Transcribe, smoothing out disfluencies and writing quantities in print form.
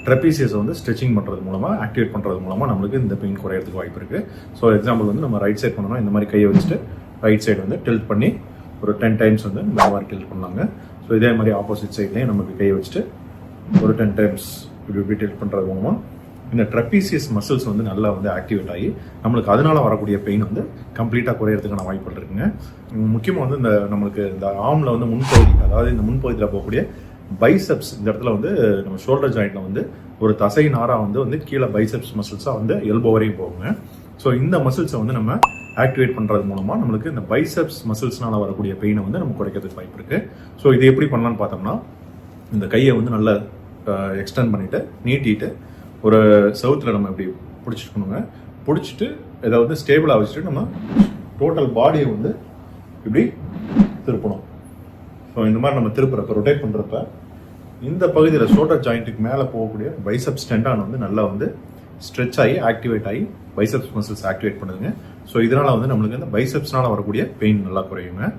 ட்ரெபீசியஸை வந்து ஸ்ட்ரெச்சிங் பண்ணுறது மூலமாக ஆக்டிவேட் பண்ணுறது மூலமாக நம்மளுக்கு இந்த பெயின் குறையிறதுக்கு வாய்ப்பு இருக்குது. ஸோ எக்ஸாம்பிள் வந்து நம்ம ரைட் சைட் பண்ணோம்னா இந்த மாதிரி கையை வச்சுட்டு ரைட் சைடு வந்து டில்ட் பண்ணி ஒரு 10 டைம்ஸ் வந்து இந்த மாதிரி டில்ட் பண்ணாங்க. ஸோ இதே மாதிரி ஆப்போசிட் சைட்லேயும் நமக்கு கையை வச்சுட்டு ஒரு 10 டைம்ஸ் இப்படி டில்ட் பண்ணுறது மூலமாக இந்த ட்ரெபீசியஸ் மசில்ஸ் வந்து நல்லா வந்து ஆக்டிவேட் ஆகி நம்மளுக்கு அதனால வரக்கூடிய பெயின் வந்து கம்ப்ளீட்டாக குறையிறதுக்கான வாய்ப்புகள் இருக்குங்க. முக்கியமாக வந்து இந்த நம்மளுக்கு இந்த ஆர்மில் வந்து முன்பகுதி, அதாவது இந்த முன்பகுதியில் போகக்கூடிய பைசெப்ஸ், இந்த இடத்துல வந்து நம்ம ஷோல்டர் ஜாயிண்ட்ல வந்து ஒரு தசை நாரா வந்து கீழே பைசெப்ஸ் மசில்ஸாக வந்து எல்போ வரையும் போகுங்க. ஸோ இந்த மசில்ஸை வந்து நம்ம ஆக்டிவேட் பண்ணுறது மூலமாக நம்மளுக்கு இந்த பைசெப்ஸ் மசில்ஸ்னால வரக்கூடிய பெயினை வந்து நம்ம குறைக்கிறதுக்கு வாய்ப்பு இருக்குது. ஸோ இது எப்படி பண்ணலான்னு பார்த்தோம்னா, இந்த கையை வந்து நல்லா எக்ஸ்டெண்ட் பண்ணிவிட்டு நீட்டிட்டு ஒரு செவுத்தில் நம்ம இப்படி பிடிச்சிக்கணுங்க. பிடிச்சிட்டு ஏதாவது ஸ்டேபிளாக வச்சுட்டு நம்ம டோட்டல் பாடியை வந்து இப்படி திருப்பணும். ஸோ இந்த மாதிரி நம்ம திருப்புறப்ப ரொட்டேட் பண்ணுறப்ப இந்த பகுதியில் ஷோல்டர் ஜாயிண்ட்டுக்கு மேலே போகக்கூடிய பைசெப்ஸ் டெண்டான் வந்து நல்லா வந்து ஸ்ட்ரெச் ஆகி ஆக்டிவேட் ஆகி பைசெப்ஸ் மசில்ஸ் ஆக்டிவேட் பண்ணுதுங்க. ஸோ இதனால் வந்து நம்மளுக்கு இந்த பைசெப்ஸ்னால வரக்கூடிய பெயின் நல்லா குறையுங்க.